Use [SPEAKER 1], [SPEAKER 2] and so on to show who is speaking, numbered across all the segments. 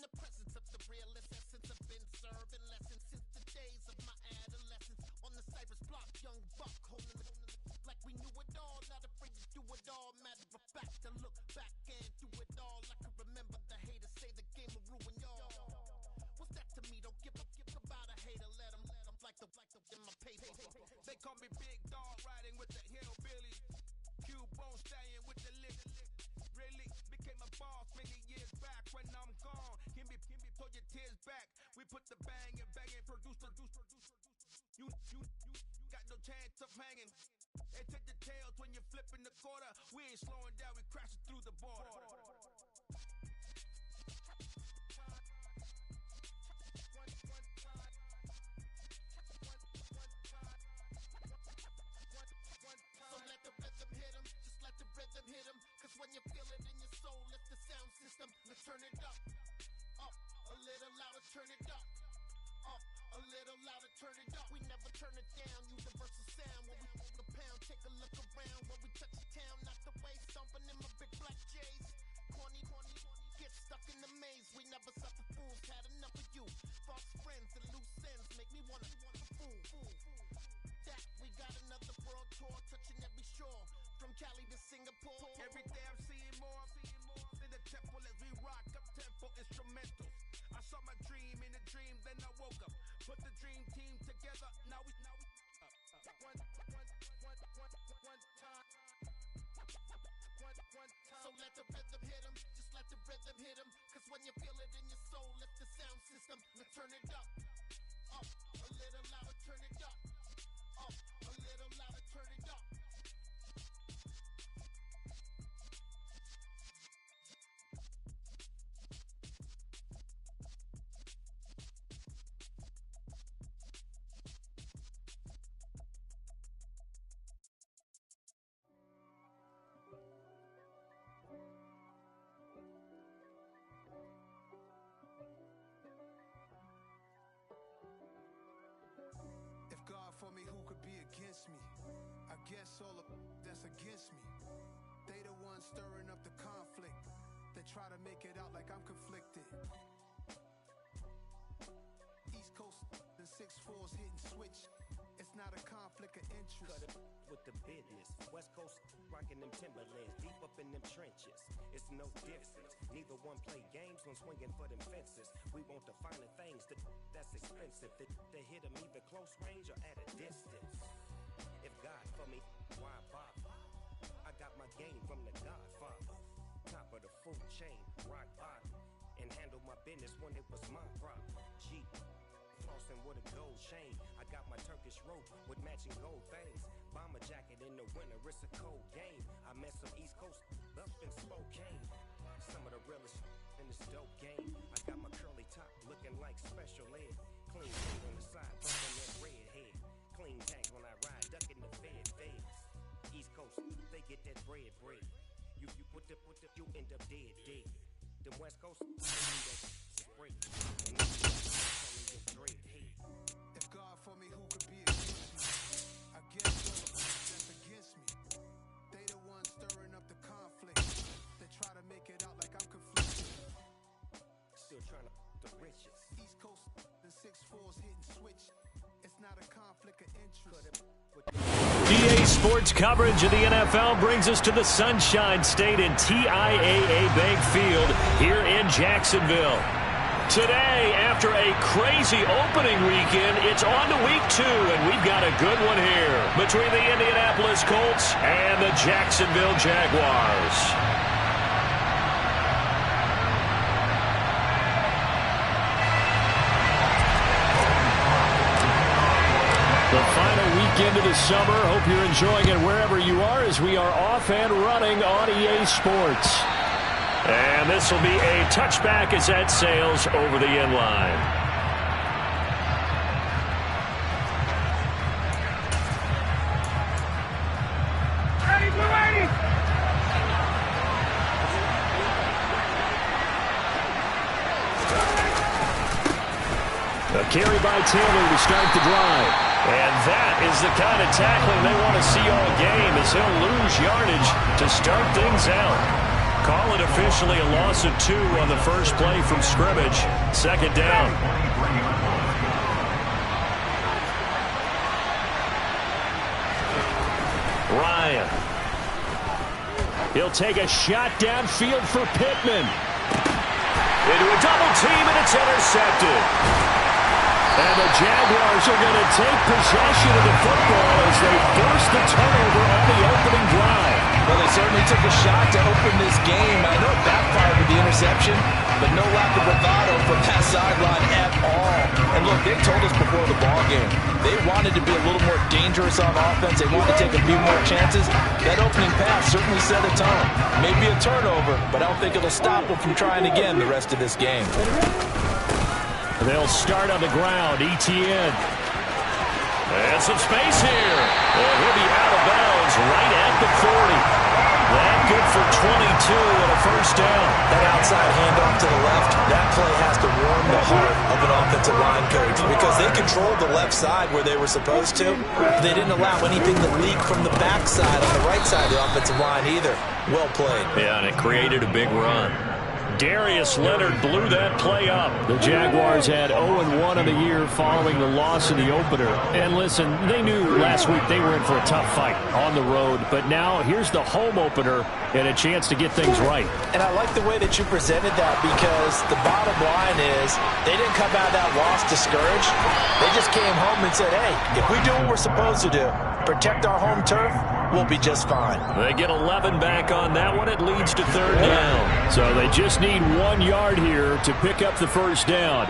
[SPEAKER 1] the presence of the realest essence. I've been serving lessons since the days of my adolescence. On the Cypress block, young buck holding it like we knew it all. Not afraid to do it all. Matter of fact, to look back and do it all. I can remember the haters say the game will ruin y'all. What's that to me? Don't give about a hater. Let them like the in my paper.
[SPEAKER 2] They call me Big Dog, riding with the hillbillies. Q-Bone stallion with the lick. Really became a boss many years back. When I'm gone, give me pull your tears back. We put the bang and produce. You got no chance of hanging. They take the tails when you're flipping the quarter. We ain't slowing down, we crashing through the border.
[SPEAKER 1] So let the rhythm hit 'em, just let the rhythm hit 'em. Cause when you feel it in your soul, lift the sound system, let's turn it up. Up, a little louder, turn it up. Up, a little louder, turn it up. We never turn it down, universal sound. When we move the pound, take a look around. When we touch the town, not the way, stomping in my big black J's. Corny, get stuck in the maze. We never suffer fools, had enough of you. False friends and loose ends make me wanna fool. That we got another world tour, touching every shore, from Cali to Singapore.
[SPEAKER 2] Every day I'm seeing more in the temple as we rock up tempo instrumentals. I saw my dream in a dream, then I woke up. Put the dream team together. Now we one time.
[SPEAKER 1] So let the rhythm hit 'em, just let the rhythm hit 'em. Cause when you feel it in your soul, lift the sound system, let's turn it up. Up, a little louder, turn it up. Up, a little louder, turn it up.
[SPEAKER 3] If God for me, who could be against me? I guess all of that's against me. They the ones stirring up the conflict. They try to make it out like I'm conflicted. East Coast, the 6'4's hitting switch. It's not a conflict of interest.
[SPEAKER 4] Cut it with the business. West Coast rocking them Timberlands, deep up in them trenches. It's no difference. Neither one play games when swinging for them fences. We want the finer things that's expensive. They hit them either close range or at a distance. If God for me, why bother? I got my game from the Godfather. Top of the food chain, rock bottom. And handle my business when it was my problem. G. Flossing with a gold chain. I got my Turkish rope with matching gold things. Bomber jacket in the winter, it's a cold game. I met some East Coast up in Spokane. Some of the realest in this dope game. I got my curly top looking like special ed. Clean shade on the side, bumping that red head. Clean tank when I ride, ducking the feds. East Coast, they get that bread. You put the you end up dead. The West Coast, they do that break.
[SPEAKER 3] If God for me, who could be against me? I guess all of that's against me. They the ones stirring up the conflict. They try to make it out like I'm conflicted.
[SPEAKER 4] Still trying to the riches.
[SPEAKER 3] East Coast, the 6'4's hitting switch. It's not a conflict of interest.
[SPEAKER 5] EA Sports coverage of the NFL brings us to the Sunshine State in TIAA Bank Field here in Jacksonville. Today, after a crazy opening weekend, it's on to week 2, and we've got a good one here between the Indianapolis Colts and the Jacksonville Jaguars. The final weekend of the summer. Hope you're enjoying it wherever you are as we are off and running on EA Sports. And this will be a touchback as that sails over the end line.
[SPEAKER 2] Ready, we're ready!
[SPEAKER 5] A carry by Taylor to start the drive. And that is the kind of tackling they want to see all game as he'll lose yardage to start things out. Call it officially a loss of 2 on the first play from scrimmage. Second down. Ryan. He'll take a shot downfield for Pittman. Into a double team, and it's intercepted. And the Jaguars are going to take possession of the football as they force the turnover on the opening drive.
[SPEAKER 6] Well, they certainly took a shot to open this game. I know it backfired with the interception, but no lack of bravado from that sideline at all. And look, they told us before the ball game, they wanted to be a little more dangerous on offense. They wanted to take a few more chances. That opening pass certainly set a tone. Maybe a turnover, but I don't think it'll stop them from trying again the rest of this game.
[SPEAKER 5] They'll start on the ground. ETN. And some space here. And he'll be out of bounds right at the 40. That good for 22 and a first down.
[SPEAKER 6] That outside handoff to the left, that play has to warm the heart of an offensive line coach because they controlled the left side where they were supposed to. They didn't allow anything to leak from the backside on the right side of the offensive line either. Well played.
[SPEAKER 5] Yeah, and it created a big run. Darius Leonard blew that play up. The Jaguars had 0-1 of the year following the loss in the opener. And listen, they knew last week they were in for a tough fight on the road. But now here's the home opener and a chance to get things right.
[SPEAKER 6] And I like the way that you presented that because the bottom line is they didn't come out of that loss discouraged. They just came home and said, hey, if we do what we're supposed to do, protect our home turf, we'll be just fine.
[SPEAKER 5] They get 11 back on that one. It leads to third down. So they just need 1 yard here to pick up the first down.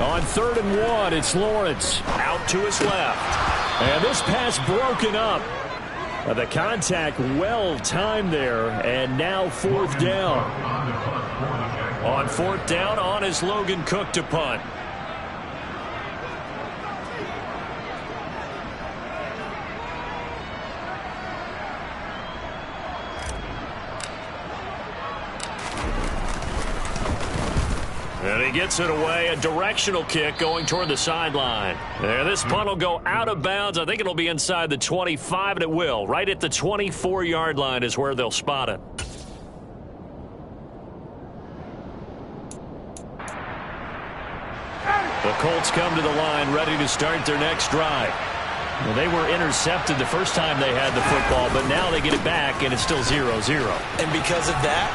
[SPEAKER 5] On 3rd and 1, it's Lawrence out to his left. And this pass broken up. The contact well timed there, and now 4th down. On 4th down, on is Logan Cook to punt. And he gets it away, a directional kick going toward the sideline. There, this punt will go out of bounds. I think it'll be inside the 25, and it will. Right at the 24-yard line is where they'll spot it. The Colts come to the line, ready to start their next drive. Well, they were intercepted the first time they had the football, but now they get it back, and it's still 0-0.
[SPEAKER 6] And because of that,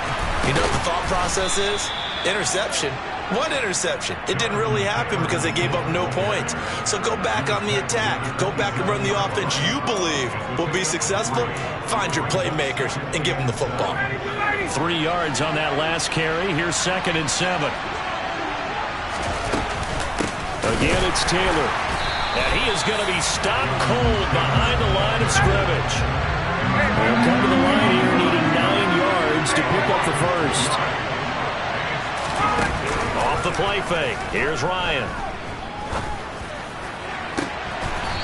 [SPEAKER 6] you know what the thought process is? Interception. One interception. It didn't really happen because they gave up no points. So go back on the attack. Go back and run the offense you believe will be successful. Find your playmakers and give them the football.
[SPEAKER 5] 3 yards on that last carry. Here's 2nd and 7. Again, it's Taylor. And he is going to be stopped cold behind the line of scrimmage. They'll come to the line here needing 9 yards to pick up the first. Off the play fake. Here's Ryan.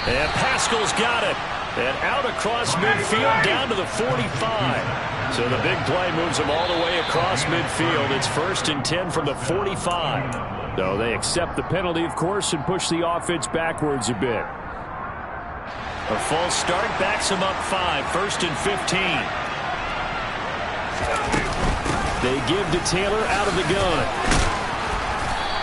[SPEAKER 5] And Pascal's got it. And out across midfield down to the 45. So the big play moves him all the way across midfield. It's 1st and 10 from the 45. Though they accept the penalty, of course, and push the offense backwards a bit. A false start backs him up 5. 1st and 15. They give to Taylor out of the gun.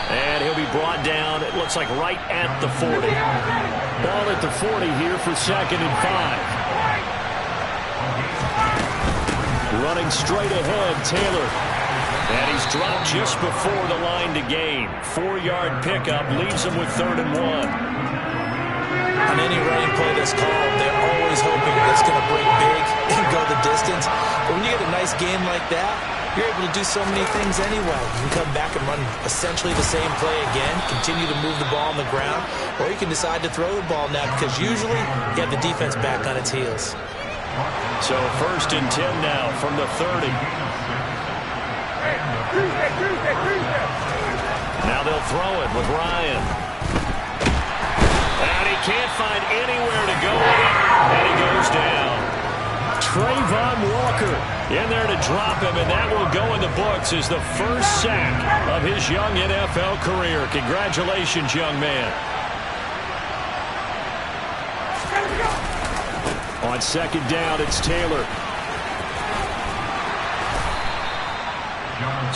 [SPEAKER 5] And he'll be brought down, it looks like right at the 40. Ball at the 40 here for 2nd and 5. Running straight ahead, Taylor. And he's dropped just before the line to gain. 4-yard pickup leaves him with 3rd and 1.
[SPEAKER 6] On any running play that's called, they're always hoping it's going to break big and go the distance. But when you get a nice game like that, you're able to do so many things anyway. You can come back and run essentially the same play again, continue to move the ball on the ground, or you can decide to throw the ball now because usually you have the defense back on its heels.
[SPEAKER 5] So 1st and 10 now from the 30. Now they'll throw it with Ryan. And he can't find anywhere to go with it, and he goes down. Trayvon Walker in there to drop him, and that will go in the books as the first sack of his young NFL career. Congratulations, young man. On second down, it's Taylor.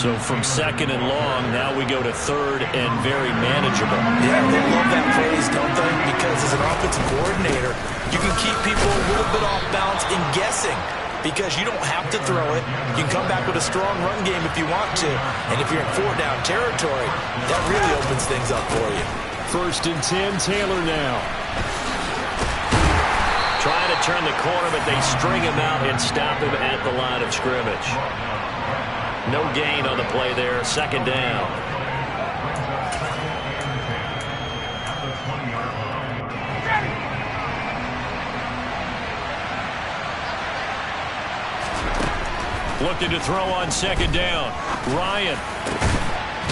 [SPEAKER 5] So from second and long, now we go to third and very manageable.
[SPEAKER 6] Yeah, they love that phrase, don't they? Because as an offensive coordinator, you can keep people a little bit off balance in guessing because you don't have to throw it. You can come back with a strong run game if you want to. And if you're in four-down territory, that really opens things up for you.
[SPEAKER 5] First and 10, Taylor now. Trying to turn the corner, but they string him out and stop him at the line of scrimmage. No gain on the play there. Second down. Looking to throw on second down. Ryan.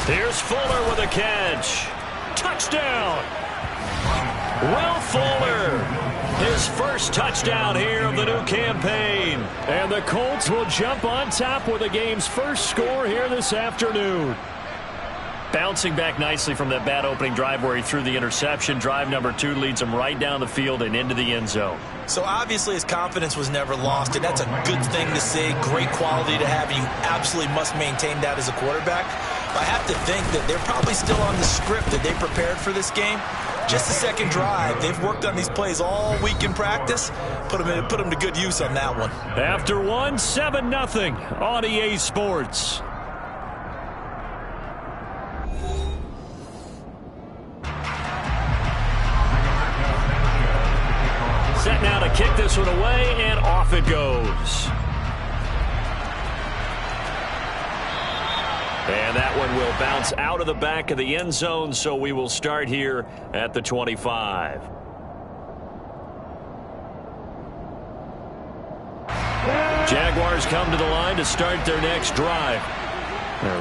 [SPEAKER 5] Here's Fuller with a catch. Touchdown. Will Fuller. His first touchdown here of the new campaign. And the Colts will jump on top with the game's first score here this afternoon. Bouncing back nicely from that bad opening drive where he threw the interception. Drive number 2 leads him right down the field and into the end zone.
[SPEAKER 6] So obviously his confidence was never lost, and that's a good thing to see. Great quality to have, and you absolutely must maintain that as a quarterback. But I have to think that they're probably still on the script that they prepared for this game. Just the second drive. They've worked on these plays all week in practice. Put them to good use on that one.
[SPEAKER 5] After one, 7-0 on EA Sports. Set now to kick this one away, and off it goes. And that one will bounce out of the back of the end zone, so we will start here at the 25. Jaguars come to the line to start their next drive.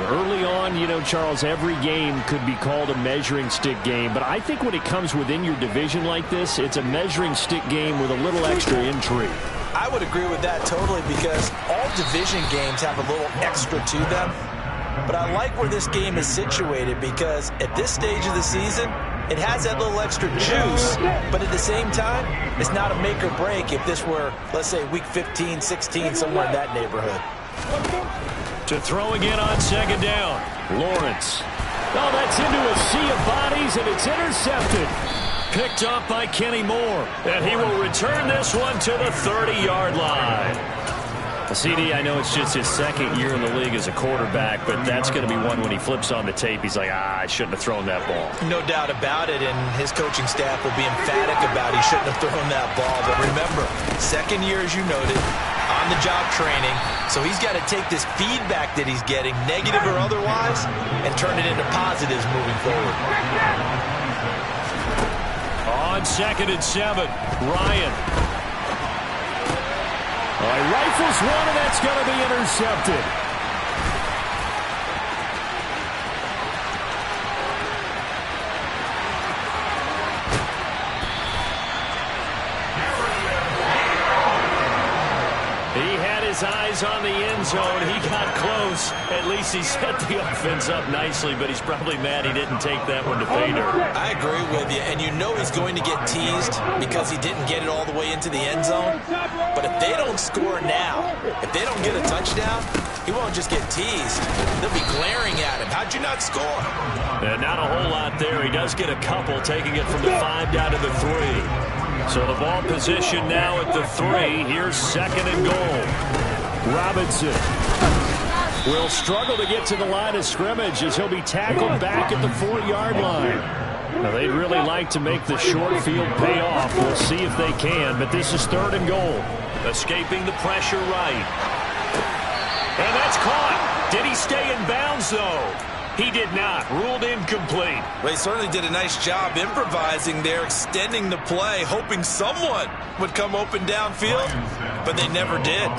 [SPEAKER 5] Early on, you know, Charles, every game could be called a measuring stick game, but I think when it comes within your division like this, it's a measuring stick game with a little extra intrigue.
[SPEAKER 6] I would agree with that totally because all division games have a little extra to them. But I like where this game is situated because at this stage of the season, it has that little extra juice, but at the same time, it's not a make or break if this were, let's say, week 15, 16, somewhere in that neighborhood.
[SPEAKER 5] To throw again on second down, Lawrence. Oh, that's into a sea of bodies, and it's intercepted. Picked up by Kenny Moore, and he will return this one to the 30-yard line. CD, I know it's just his second year in the league as a quarterback, but that's going to be one when he flips on the tape, he's like, I shouldn't have thrown that ball.
[SPEAKER 6] No doubt about it, and his coaching staff will be emphatic about he shouldn't have thrown that ball. But remember, second year, as you noted, on-the-job training, so he's got to take this feedback that he's getting, negative or otherwise, and turn it into positives moving forward.
[SPEAKER 5] On second and 7, Ryan. He rifles one, and that's going to be intercepted. He had his eyes on the end zone. He got close. At least he set the offense up nicely, but he's probably mad he didn't take that one to pay dirt.
[SPEAKER 6] I agree with you, and you know he's going to get teased because he didn't get it all the way into the end zone. But if they don't score now, if they don't get a touchdown, he won't just get teased. They'll be glaring at him. How'd you not score?
[SPEAKER 5] And not a whole lot there. He does get a couple, taking it from the 5 down to the 3. So the ball position now at the 3. Here's second and goal. Robinson will struggle to get to the line of scrimmage as he'll be tackled back at the 4-yard line. Now, they'd really like to make the short field pay off. We'll see if they can, but this is third and goal. Escaping the pressure right. And that's caught. Did he stay in bounds, though? He did not. Ruled incomplete.
[SPEAKER 6] Well, he certainly did a nice job improvising there, extending the play, hoping someone would come open downfield, but they never did.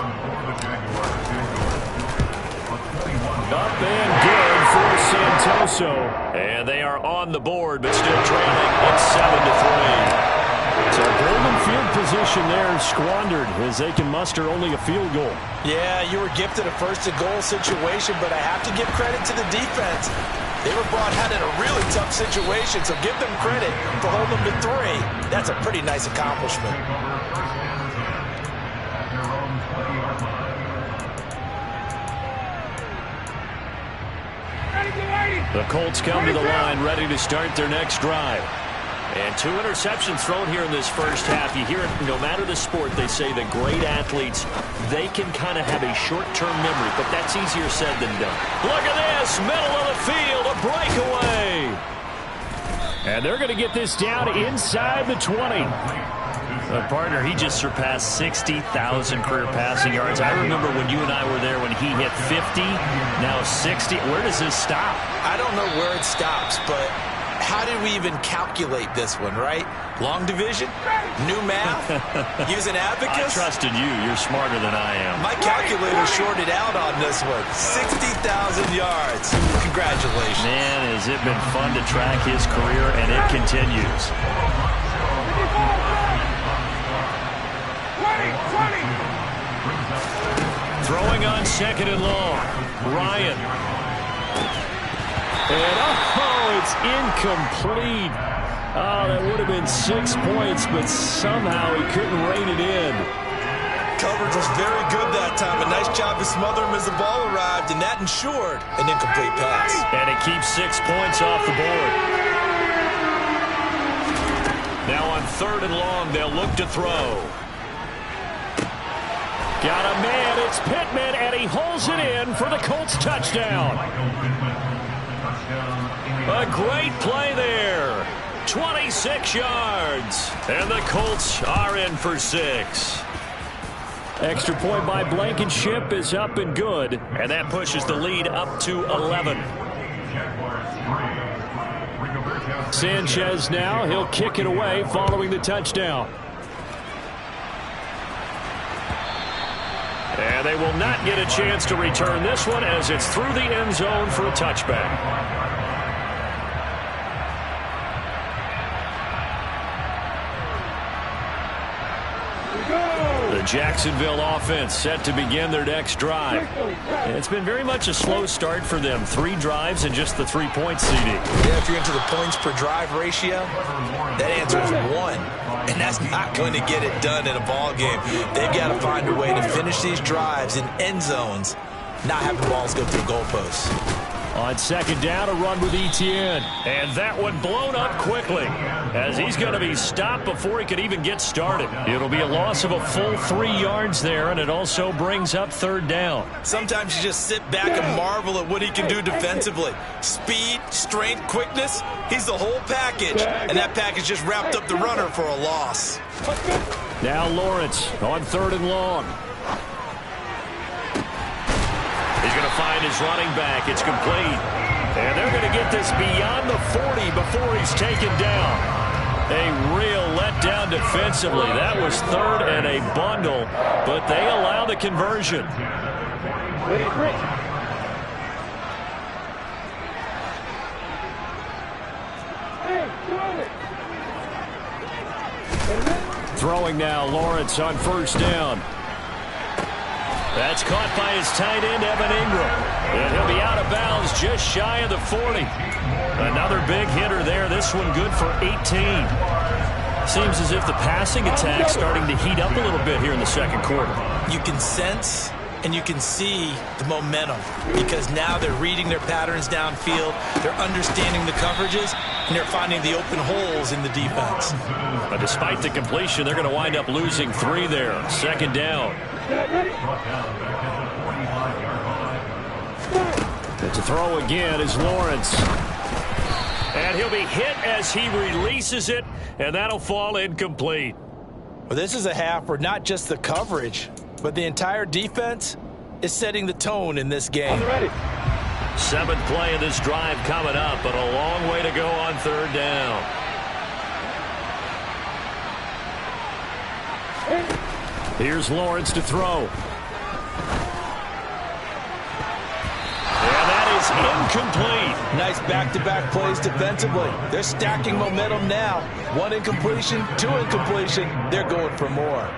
[SPEAKER 5] Up and good for Santoso. And they are on the board, but still trailing at 7-3. So golden field position there squandered as they can muster only a field goal.
[SPEAKER 6] Yeah, you were gifted a first-and-goal situation, but I have to give credit to the defense. They were brought out in a really tough situation, so give them credit for holding them to 3. That's a pretty nice accomplishment.
[SPEAKER 5] The Colts come to the line, ready to start their next drive. And 2 interceptions thrown here in this first half. You hear it, no matter the sport, they say that great athletes, they can kind of have a short-term memory, but that's easier said than done. Look at this, middle of the field, a breakaway. And they're going to get this down inside the 20. Partner, he just surpassed 60,000 career passing yards. I remember when you and I were there when he hit 50, now 60. Where does this stop?
[SPEAKER 6] I don't know where it stops, but how did we even calculate this one, right? Long division? New math? Use an abacus?
[SPEAKER 5] I trusted you. You're smarter than I am.
[SPEAKER 6] My calculator shorted out on this one. 60,000 yards. Congratulations.
[SPEAKER 5] Man, has it been fun to track his career, and it continues.
[SPEAKER 2] 20.
[SPEAKER 5] Throwing on 2nd and long. Ryan. And it's incomplete. Oh, that would have been 6 points, but somehow he couldn't rein it in.
[SPEAKER 6] Coverage was very good that time. A nice job to smother him as the ball arrived, and that ensured an incomplete pass.
[SPEAKER 5] And it keeps 6 points off the board. Now on 3rd and long, they'll look to throw. Got a man, it's Pittman, and he holds it in for the Colts touchdown. A great play there. 26 yards. And the Colts are in for 6. Extra point by Blankenship is up and good. And that pushes the lead up to 11. Sanchez now, he'll kick it away following the touchdown. And they will not get a chance to return this one as it's through the end zone for a touchback. The Jacksonville offense set to begin their next drive. And it's been very much a slow start for them. 3 drives and just the 3-point CD.
[SPEAKER 6] Yeah, if you're into the points per drive ratio, that answer is 1. And that's not going to get it done in a ball game. They've got to find a way to finish these drives in end zones, not having balls go through goalposts.
[SPEAKER 5] On 2nd down, a run with Etienne. And that one blown up quickly as he's going to be stopped before he could even get started. It'll be a loss of a full 3 yards there, and it also brings up 3rd down.
[SPEAKER 6] Sometimes you just sit back and marvel at what he can do defensively. Speed, strength, quickness, he's the whole package. And that package just wrapped up the runner for a loss.
[SPEAKER 5] Now Lawrence on 3rd and long. He's going to find his running back. It's complete. And they're going to get this beyond the 40 before he's taken down. A real letdown defensively. That was 3rd and a bundle, but they allow the conversion. Throwing now, Lawrence on 1st down. That's caught by his tight end, Evan Ingram. And he'll be out of bounds just shy of the 40. Another big hitter there. This one good for 18. Seems as if the passing attack's starting to heat up a little bit here in the 2nd quarter.
[SPEAKER 6] You can sense and you can see the momentum because now they're reading their patterns downfield. They're understanding the coverages, and they're finding the open holes in the defense.
[SPEAKER 5] But despite the completion, they're going to wind up losing 3 there. 2nd down. And to throw again is Lawrence. And he'll be hit as he releases it, and that'll fall incomplete.
[SPEAKER 6] Well, this is a half where not just the coverage, but the entire defense is setting the tone in this game.
[SPEAKER 5] 7th play of this drive coming up, but a long way to go on 3rd down. Here's Lawrence to throw. And that is is incomplete.
[SPEAKER 6] Nice back-to-back plays defensively. They're stacking momentum now. 1 incompletion, 2 incompletion. They're going for more.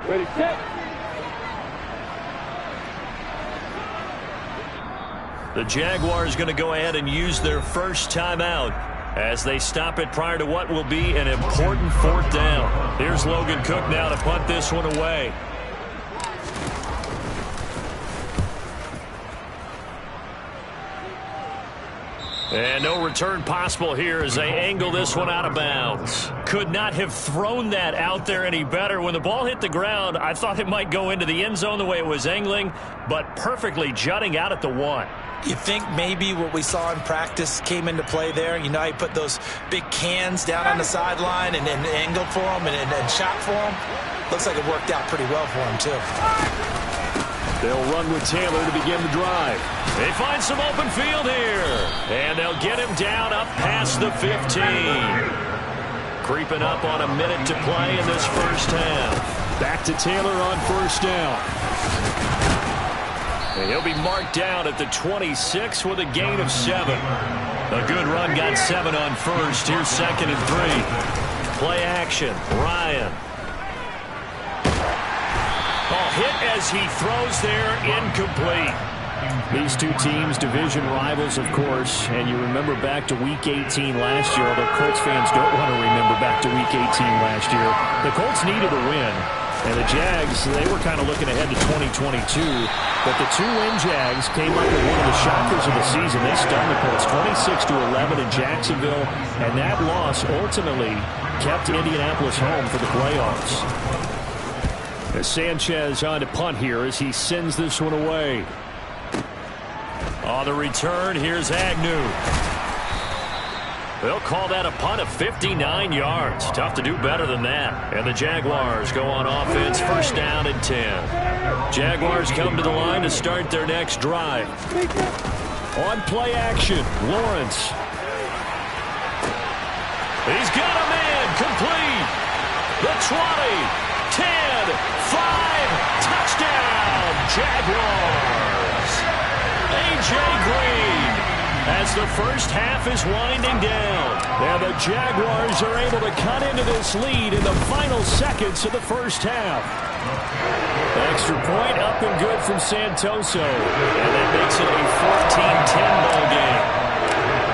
[SPEAKER 7] Ready, set.
[SPEAKER 5] The Jaguars going to go ahead and use their first timeout as they stop it prior to what will be an important 4th down. Here's Logan Cook now to punt this one away. And no return possible here as they angle this one out of bounds. Could not have thrown that out there any better. When the ball hit the ground, I thought it might go into the end zone the way it was angling, but perfectly jutting out at the 1.
[SPEAKER 6] You think maybe what we saw in practice came into play there? You know, he put those big cans down on the sideline and angled for them and shot for them. Looks like it worked out pretty well for him, too.
[SPEAKER 5] They'll run with Taylor to begin the drive. They find some open field here. And they'll get him down up past the 15. Creeping up on a minute to play in this first half.
[SPEAKER 7] Back to Taylor on 1st down.
[SPEAKER 5] And he'll be marked down at the 26 with a gain of 7. A good run got 7 on 1st. Here's 2nd and 3. Play action. Ryan. Hit as he throws there, incomplete.
[SPEAKER 7] These two teams, division rivals, of course, and you remember back to Week 18 last year, although Colts fans don't want to remember back to Week 18 last year. The Colts needed a win, and the Jags, they were kind of looking ahead to 2022, but the 2-win Jags came up with one of the shockers of the season. They stunned the Colts 26-11 in Jacksonville, and that loss ultimately kept Indianapolis home for the playoffs. As Sanchez on to punt here as he sends this one away.
[SPEAKER 5] On the return, here's Agnew. They'll call that a punt of 59 yards. Tough to do better than that. And the Jaguars go on offense, 1st down and 10. Jaguars come to the line to start their next drive.
[SPEAKER 7] On play action, Lawrence.
[SPEAKER 5] He's got a man, complete. The 20. 10, 5, touchdown, Jaguars. A.J. Green as the first half is winding down.
[SPEAKER 7] And the Jaguars are able to cut into this lead in the final seconds of the first half. Extra point up and good from Santoso.
[SPEAKER 5] And that makes it a 14-10 ball game.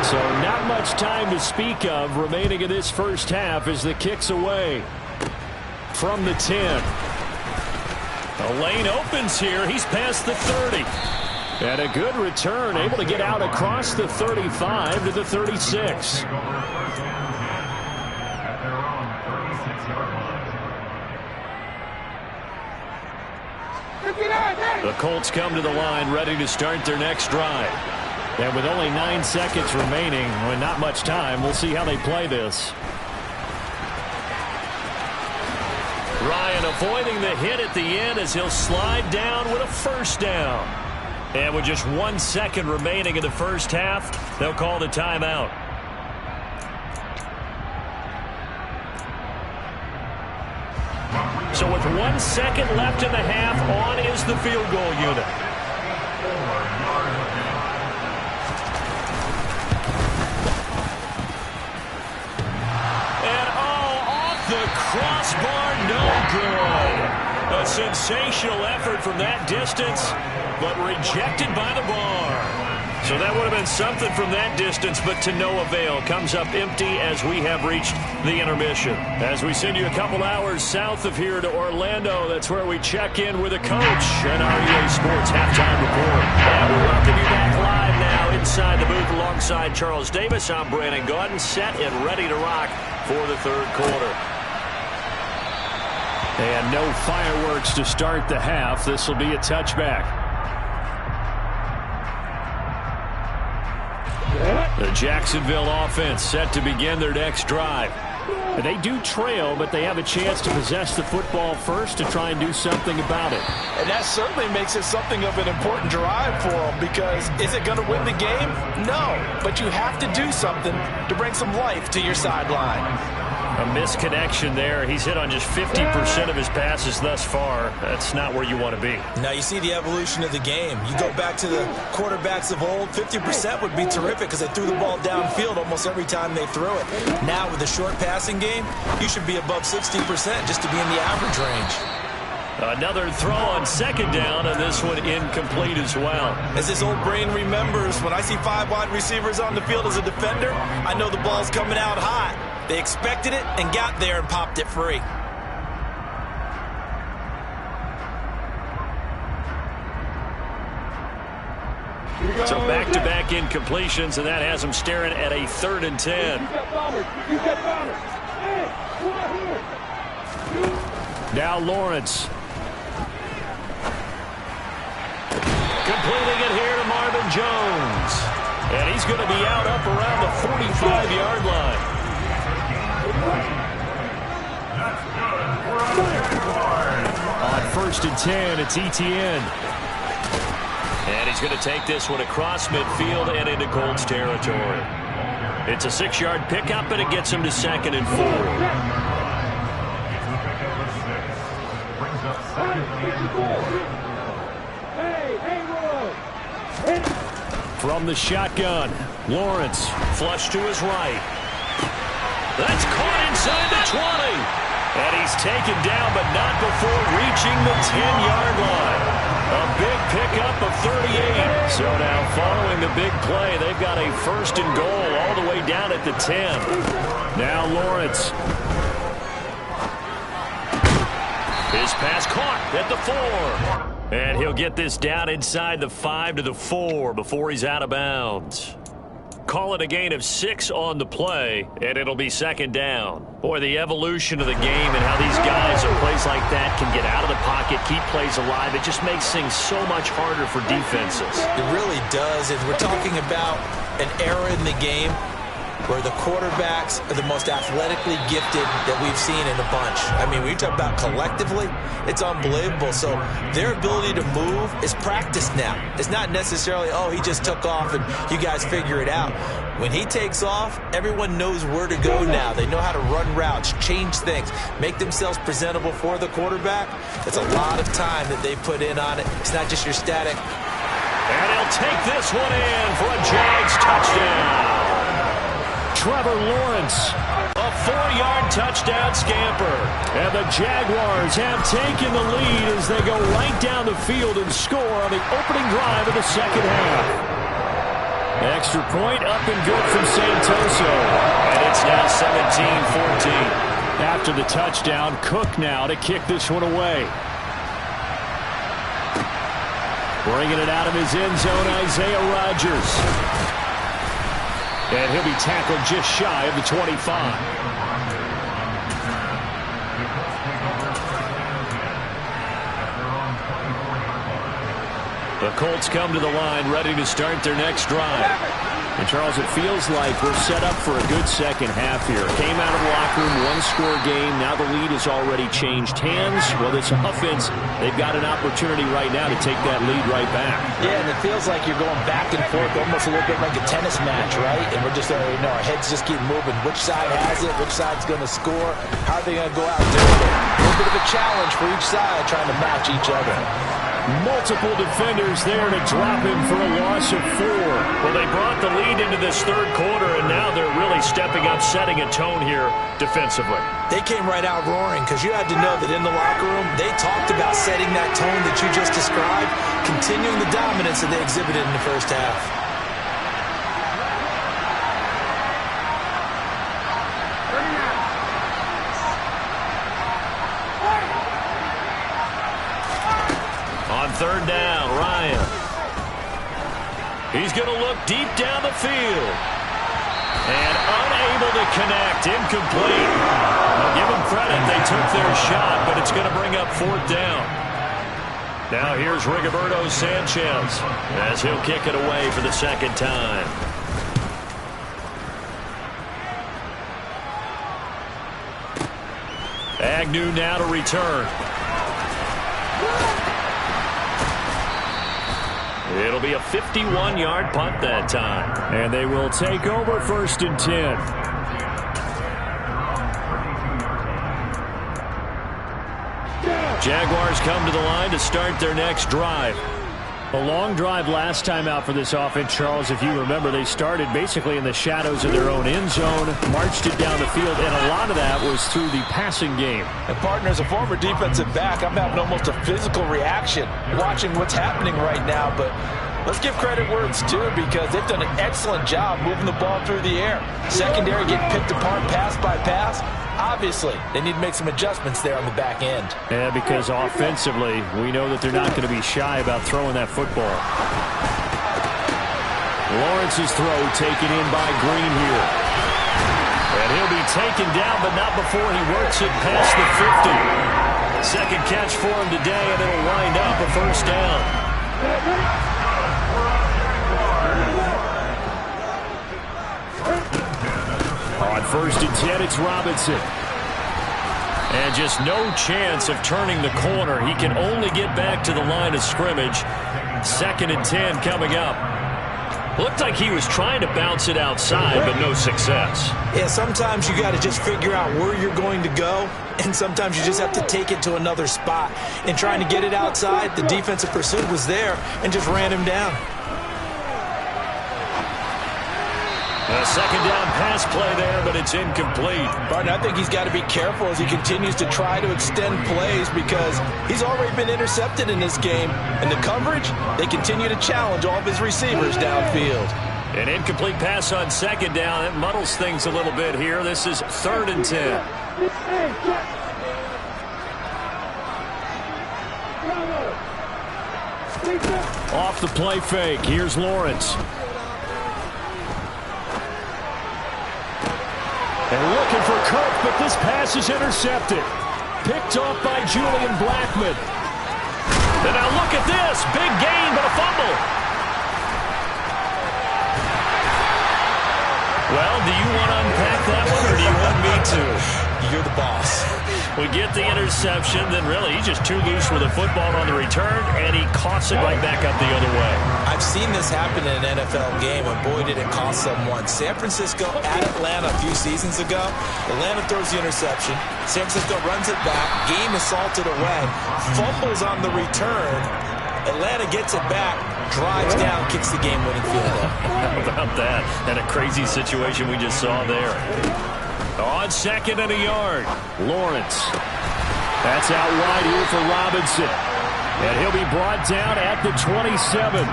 [SPEAKER 7] So not much time to speak of remaining in this first half as the kick's away. From the 10.
[SPEAKER 5] The lane opens here. He's past the 30.
[SPEAKER 7] And a good return, able to get out across the 35 to the 36.
[SPEAKER 5] The Colts come to the line ready to start their next drive.
[SPEAKER 7] And with only 9 seconds remaining, and not much time, we'll see how they play this.
[SPEAKER 5] Ryan avoiding the hit at the end as he'll slide down with a 1st down. And with just 1 second remaining in the first half, they'll call the timeout. So with 1 second left in the half, on is the field goal unit. Crossbar, no good. A sensational effort from that distance, but rejected by the bar. So that would have been something from that distance, but to no avail. Comes up empty as we have reached the intermission. As we send you a couple hours south of here to Orlando, that's where we check in with a coach and our EA Sports halftime report. And we welcome you back live now inside the booth alongside Charles Davis. I'm Brandon Gaudin, set and ready to rock for the 3rd quarter.
[SPEAKER 7] And no fireworks to start the half. This will be a touchback.
[SPEAKER 5] The Jacksonville offense set to begin their next drive.
[SPEAKER 7] They do trail, but they have a chance to possess the football first to try and do something about it.
[SPEAKER 6] And that certainly makes it something of an important drive for them, because is it going to win the game? No, but you have to do something to bring some life to your sideline.
[SPEAKER 7] A misconnection there. He's hit on just 50% of his passes thus far. That's not where you want to be.
[SPEAKER 6] Now you see the evolution of the game. You go back to the quarterbacks of old, 50% would be terrific because they threw the ball downfield almost every time they threw it. Now with the short passing game, you should be above 60% just to be in the average range.
[SPEAKER 7] Another throw on second down, and this one incomplete as well.
[SPEAKER 6] As this old brain remembers, when I see 5 wide receivers on the field as a defender, I know the ball's coming out hot. They expected it and got there and popped it free.
[SPEAKER 7] So back-to-back incompletions, and that has them staring at a 3rd and 10. Now Lawrence. Completing it here to Marvin Jones. And he's going to be out up around the 45-yard line. On 1st and 10, it's Etienne. And he's going to take this one across midfield and into Colts territory. It's a 6-yard pickup, and it gets him to 2nd and 4. From the shotgun, Lawrence, flush to his right. That's caught inside the 20. And he's taken down, but not before reaching the 10-yard line. A big pickup of 38. So now following the big play, they've got a 1st and goal all the way down at the 10. Now Lawrence. His pass caught at the 4. And he'll get this down inside the 5 to the 4 before he's out of bounds. Call it a gain of 6 on the play, and it'll be 2nd down. Boy, the evolution of the game and how these guys at plays like that can get out of the pocket, keep plays alive, it just makes things so much harder for defenses.
[SPEAKER 6] It really does. We're talking about an era in the game where the quarterbacks are the most athletically gifted that we've seen in a bunch. I mean, when you talk about collectively, it's unbelievable. So their ability to move is practiced now. It's not necessarily, oh, he just took off and you guys figure it out. When he takes off, everyone knows where to go now. They know how to run routes, change things, make themselves presentable for the quarterback. It's a lot of time that they put in on it. It's not just your static.
[SPEAKER 7] And he'll take this one in for a Jags touchdown. Trevor Lawrence, a 4-yard touchdown scamper. And the Jaguars have taken the lead as they go right down the field and score on the opening drive of the 2nd half. Extra point up and good from Santoso. And it's now 17-14. After the touchdown, Cook now to kick this one away. Bringing it out of his end zone, Isaiah Rodgers. And he'll be tackled just shy of the 25. The Colts come to the line ready to start their next drive. And, Charles, it feels like we're set up for a good second half here. Came out of the locker room, one-score game. Now the lead has already changed hands. Well, this offense, they've got an opportunity right now to take that lead right back.
[SPEAKER 6] Yeah, and it feels like you're going back and forth almost a little bit like a tennis match, right? And we're just, our heads just keep moving. Which side has it? Which side's going to score? How are they going to go out doing it? A little bit of a challenge for each side trying to match each other.
[SPEAKER 7] Multiple defenders there to drop him for a loss of 4. Well, they brought the lead into this 3rd quarter, and now they're really stepping up, setting a tone here defensively.
[SPEAKER 6] They came right out roaring because you had to know that in the locker room, they talked about setting that tone that you just described, continuing the dominance that they exhibited in the 1st half.
[SPEAKER 7] On 3rd down, Ryan. He's going to look deep down the field. And unable to connect. Incomplete. I'll give them credit. They took their shot, but it's going to bring up 4th down. Now here's Rigoberto Sanchez as he'll kick it away for the 2nd time.
[SPEAKER 5] Agnew now to return. It'll be a 51-yard punt that time.
[SPEAKER 7] And they will take over 1st and 10.
[SPEAKER 5] Jaguars come to the line to start their next drive.
[SPEAKER 7] A long drive last time out for this offense, Charles. If you remember, they started basically in the shadows of their own end zone, marched it down the field, and a lot of that was through the passing game.
[SPEAKER 6] And partner, as a former defensive back, I'm having almost a physical reaction watching what's happening right now. But let's give credit where it's due, because they've done an excellent job moving the ball through the air. Secondary getting picked apart pass by pass. Obviously, they need to make some adjustments there on the back end.
[SPEAKER 7] Yeah, because offensively, we know that they're not going to be shy about throwing that football.
[SPEAKER 5] Lawrence's throw taken in by Green here. And he'll be taken down, but not before he works it past the 50. Second catch for him today, and it'll wind up a first down.
[SPEAKER 7] On 1st and 10, it's Robinson.
[SPEAKER 5] And just no chance of turning the corner. He can only get back to the line of scrimmage. 2nd and 10 coming up. Looked like he was trying to bounce it outside, but no success.
[SPEAKER 6] Yeah, sometimes you got to just figure out where you're going to go, and sometimes you just have to take it to another spot. And trying to get it outside, the defensive pursuit was there and just ran him down.
[SPEAKER 5] A second down pass play there, but it's incomplete.
[SPEAKER 6] Partner, I think he's got to be careful as he continues to try to extend plays, because he's already been intercepted in this game. And the coverage, they continue to challenge all of his receivers downfield.
[SPEAKER 5] An incomplete pass on 2nd down. That muddles things a little bit here. This is 3rd and 10.
[SPEAKER 7] Off the play fake. Here's Lawrence. And looking for Kirk, but this pass is intercepted. Picked off by Julian Blackmon.
[SPEAKER 5] And now look at this. Big gain, but a fumble. Well, do you want to unpack that one, or do you want me to?
[SPEAKER 6] You're the boss.
[SPEAKER 5] We get the interception, then really he's just too loose with the football on the return, and he coughs it right back up the other way.
[SPEAKER 6] I've seen this happen in an NFL game, and boy, did it cost someone. San Francisco at Atlanta a few seasons ago. Atlanta throws the interception. San Francisco runs it back. Game is salted away. Fumbles on the return. Atlanta gets it back, drives down, kicks the game-winning field goal.
[SPEAKER 5] How about that? And a crazy situation we just saw there. On 2nd and a yard, Lawrence.
[SPEAKER 7] That's out wide here for Robinson. And he'll be brought down at the 27.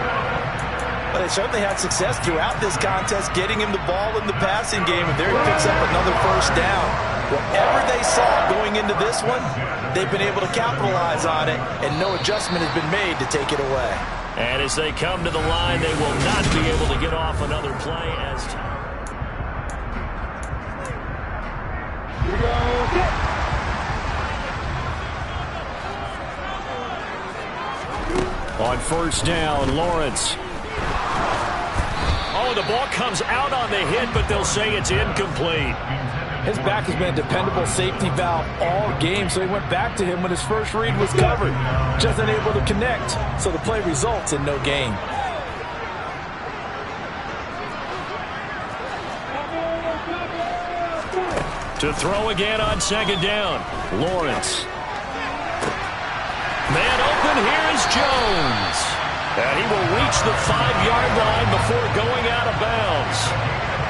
[SPEAKER 6] But they certainly had success throughout this contest, getting him the ball in the passing game, and there he picks up another first down. Whatever they saw going into this one, they've been able to capitalize on it, and no adjustment has been made to take it away.
[SPEAKER 5] And as they come to the line, they will not be able to get off another play as time.
[SPEAKER 7] On 1st down, Lawrence.
[SPEAKER 5] Oh, the ball comes out on the hit, but they'll say it's incomplete.
[SPEAKER 6] His back has been a dependable safety valve all game, so he went back to him when his first read was covered. Just unable to connect, so the play results in no gain.
[SPEAKER 5] To throw again on 2nd down, Lawrence. Man open, here is Jones. And he will reach the 5-yard line before going out of bounds.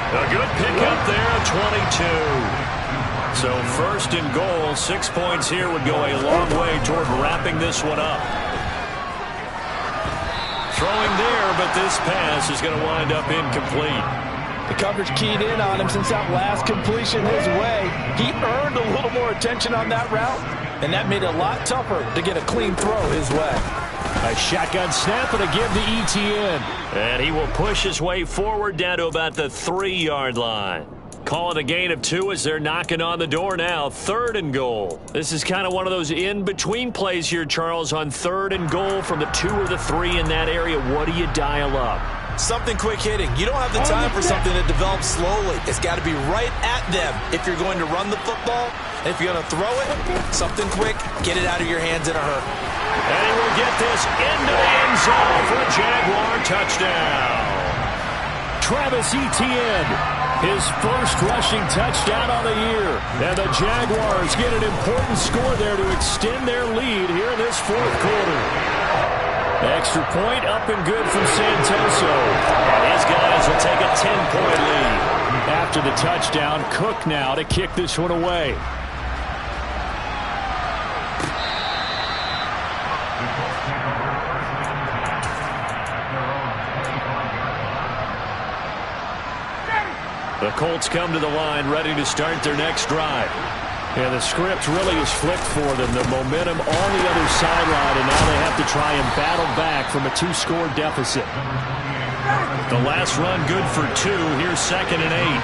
[SPEAKER 5] A good pickup there, 22. So 1st and goal, 6 points here would go a long way toward wrapping this one up. Throwing there, but this pass is going to wind up incomplete.
[SPEAKER 6] The coverage keyed in on him since that last completion his way. He earned a little more attention on that route, and that made it a lot tougher to get a clean throw his way.
[SPEAKER 7] A shotgun snap and a give to ETN.
[SPEAKER 5] And he will push his way forward down to about the 3-yard line. Call it a gain of 2 as they're knocking on the door now. 3rd and goal. This is kind of one of those in-between plays here, Charles, on 3rd and goal from the 2 or the 3 in that area. What do you dial up?
[SPEAKER 6] Something quick hitting. You don't have the time for something that develops slowly. It's got to be right at them if you're going to run the football. And if you're going to throw it, something quick, get it out of your hands in a hurry.
[SPEAKER 5] And he will get this into the end zone for a Jaguar touchdown. Travis Etienne, his first rushing touchdown of the year. And the Jaguars get an important score there to extend their lead here in this fourth quarter. Extra point up and good from Santoso. And his guys will take a 10-point lead. After the touchdown, Cook now to kick this one away. The Colts come to the line ready to start their next drive. And the script really is flipped for them. The momentum on the other sideline, and now they have to try and battle back from a 2-score deficit. The last run good for 2. Here's 2nd and 8.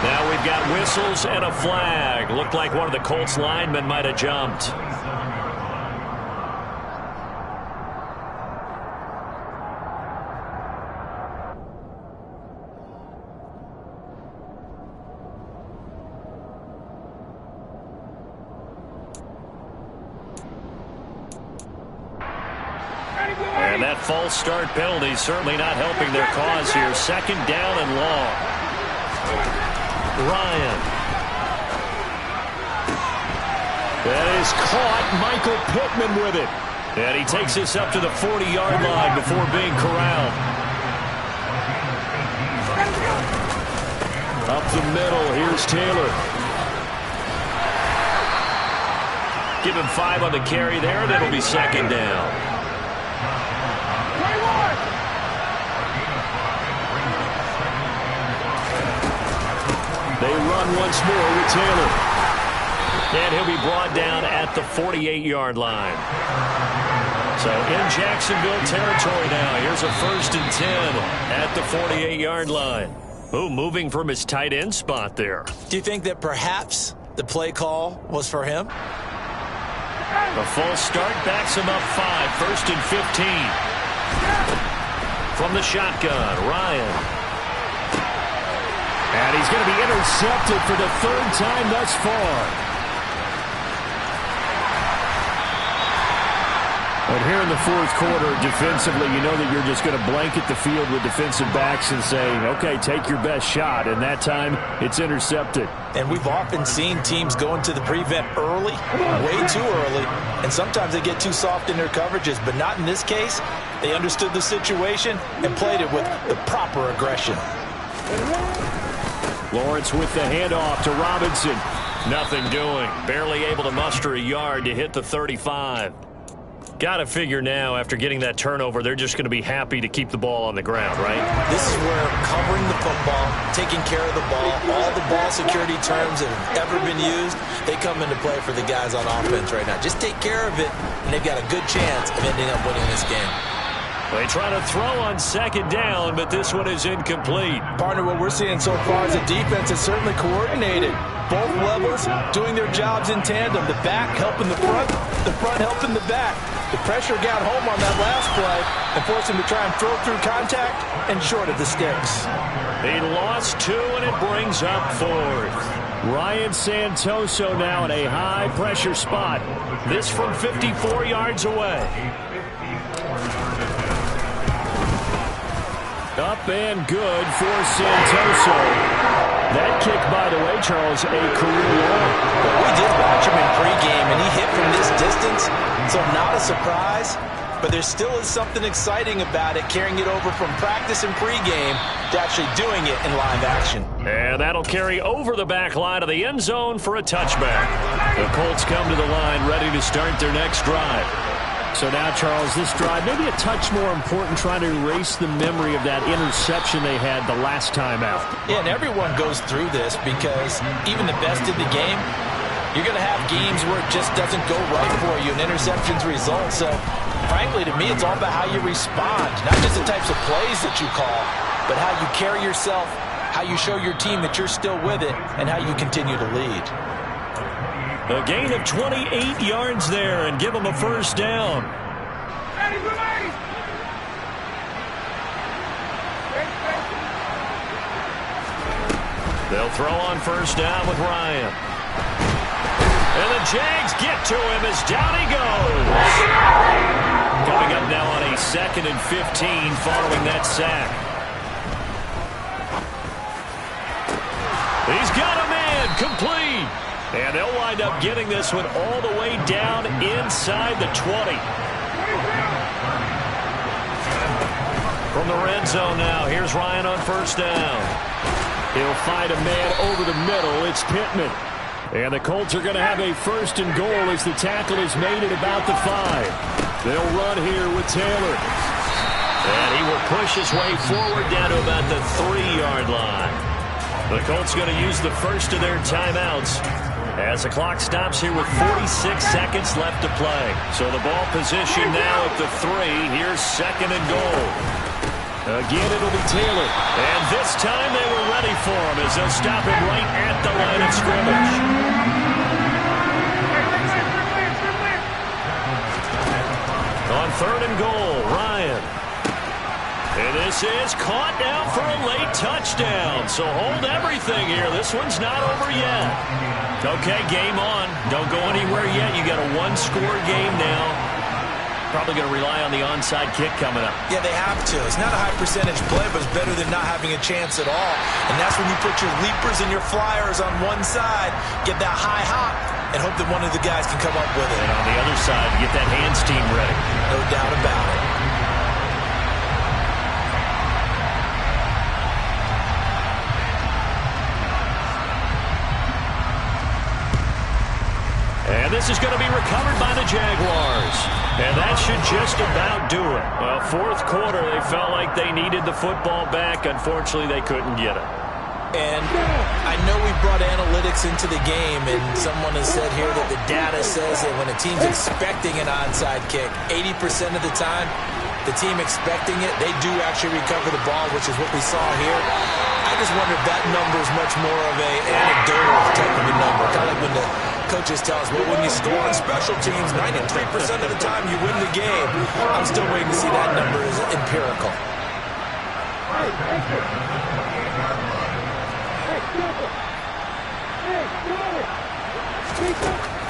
[SPEAKER 5] Now we've got whistles and a flag. Looked like one of the Colts linemen might have jumped. And that false start penalty certainly not helping their cause here. 2nd down and long. Ryan. That is caught. Michael Pittman with it. And he takes this up to the 40-yard line before being corralled. Up the middle. Here's Taylor. Give him 5 on the carry there, and it'll be 2nd down. They run once more with Taylor. And he'll be brought down at the 48-yard line. So in Jacksonville territory now. Here's a 1st and 10 at the 48-yard line. Oh, moving from his tight end spot there.
[SPEAKER 6] Do you think that perhaps the play call was for him?
[SPEAKER 5] The false start backs him up 5. 1st and 15. From the shotgun, Ryan. And he's going to be intercepted for the 3rd time thus far. But here in the fourth quarter, defensively, you know that you're just going to blanket the field with defensive backs and say, okay, take your best shot. And that time, it's intercepted.
[SPEAKER 6] And we've often seen teams go into the prevent early, way too early, and sometimes they get too soft in their coverages. But not in this case. They understood the situation and played it with the proper aggression.
[SPEAKER 5] Lawrence with the handoff to Robinson. Nothing doing. Barely able to muster a yard to hit the 35. Got to figure now, after getting that turnover, they're just going to be happy to keep the ball on the ground, right?
[SPEAKER 6] This is where covering the football, taking care of the ball, all the ball security terms that have ever been used, they come into play for the guys on offense right now. Just take care of it, and they've got a good chance of ending up winning this game.
[SPEAKER 5] They try to throw on 2nd down, but this one is incomplete.
[SPEAKER 6] Partner, what we're seeing so far is the defense is certainly coordinated. Both levels doing their jobs in tandem. The back helping the front helping the back. The pressure got home on that last play and forced him to try and throw through contact and short of the sticks.
[SPEAKER 5] He lost 2, and it brings up 4th. Ryan Santoso now in a high-pressure spot. This from 54 yards away. Up and good for Santoso. That kick, by the way, Charles, a career low.
[SPEAKER 6] We did watch him in pregame, and he hit from this distance, so not a surprise. But there still is something exciting about it, carrying it over from practice and pregame to actually doing it in live action.
[SPEAKER 5] And that'll carry over the back line of the end zone for a touchback. The Colts come to the line ready to start their next drive. So now, Charles, this drive, maybe a touch more important, trying to erase the memory of that interception they had the last time out.
[SPEAKER 6] Yeah, and everyone goes through this because even the best in the game, you're going to have games where it just doesn't go right for you, and interceptions result. So, frankly, to me, it's all about how you respond, not just the types of plays that you call, but how you carry yourself, how you show your team that you're still with it, and how you continue to lead.
[SPEAKER 5] A gain of 28 yards there and give them a 1st down. They'll throw on first down with Ryan. And the Jags get to him as down he goes. Coming up now on a 2nd and 15 following that sack. He's got a man, complete. And they'll wind up getting this one all the way down inside the 20. From the red zone now, here's Ryan on first down. He'll find a man over the middle. It's Pittman. And the Colts are going to have a 1st and goal as the tackle is made at about the 5. They'll run here with Taylor. And he will push his way forward down to about the 3-yard line. The Colts going to use the first of their timeouts as the clock stops here with 46 seconds left to play. So the ball position now at the 3. Here's 2nd and goal. Again, it'll be Taylor. And this time they were ready for him as they'll stop him right at the line of scrimmage. On 3rd and goal, Ryan. And this is caught now for a late touchdown. So hold everything here. This one's not over yet. Okay, game on. Don't go anywhere yet. You got a 1-score game now. Probably going to rely on the onside kick coming up.
[SPEAKER 6] Yeah, they have to. It's not a high percentage play, but it's better than not having a chance at all. And that's when you put your leapers and your flyers on one side, get that high hop, and hope that one of the guys can come up with it.
[SPEAKER 5] And on the other side, get that hands team ready.
[SPEAKER 6] No doubt about it.
[SPEAKER 5] And this is going to be recovered by the Jaguars. And that should just about do it. Well, 4th quarter, they felt like they needed the football back. Unfortunately, they couldn't get it.
[SPEAKER 6] And I know we brought analytics into the game, and someone has said here that the data says that when a team's expecting an onside kick, 80% of the time, the team expecting it, they do actually recover the ball, which is what we saw here. I just wonder if that number is much more of an anecdotal type of a number. Kind of like when the coaches tell us, well, when you score on special teams, 93% of the time you win the game. I'm still waiting to see that number as empirical.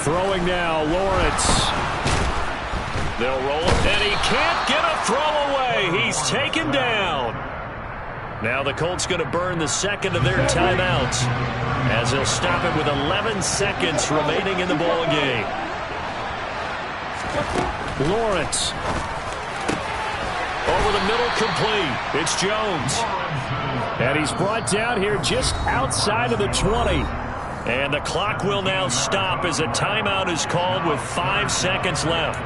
[SPEAKER 5] Throwing now, Lawrence. They'll roll it, and he can't get a throw away. He's taken down. Now the Colts going to burn the 2nd of their timeouts as they'll stop it with 11 seconds remaining in the ball game. Lawrence. Over the middle, complete. It's Jones. And he's brought down here just outside of the 20. And the clock will now stop as a timeout is called with 5 seconds left.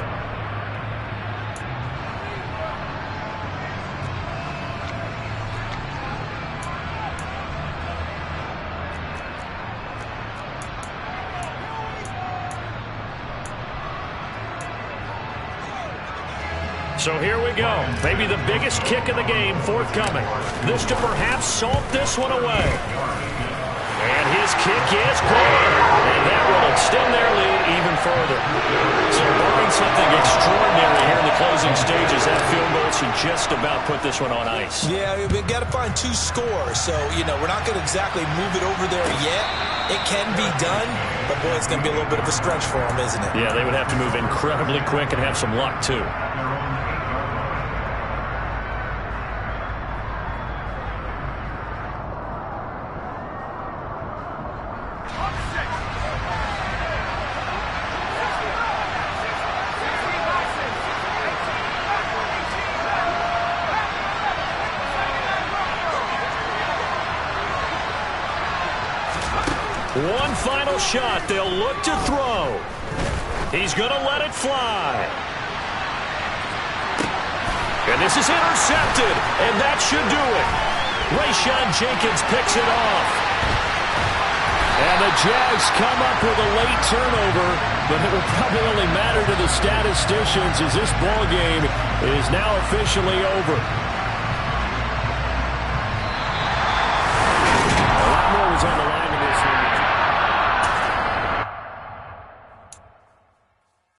[SPEAKER 5] So here we go. Maybe the biggest kick of the game forthcoming. This to perhaps salt this one away. And his kick is good. And that will extend their lead even further. So barring something extraordinary here in the closing stages, that field goal should just about put this one on ice.
[SPEAKER 6] Yeah, we've got to find 2 scores. So, we're not going to exactly move it over there yet. It can be done, but boy, it's going to be a little bit of a stretch for them, isn't it?
[SPEAKER 5] Yeah, they would have to move incredibly quick and have some luck, too. One final shot. They'll look to throw. He's going to let it fly. And this is intercepted. And that should do it. Rayshon Jenkins picks it off. And the Jags come up with a late turnover. But it will probably only matter to the statisticians as this ball game is now officially over.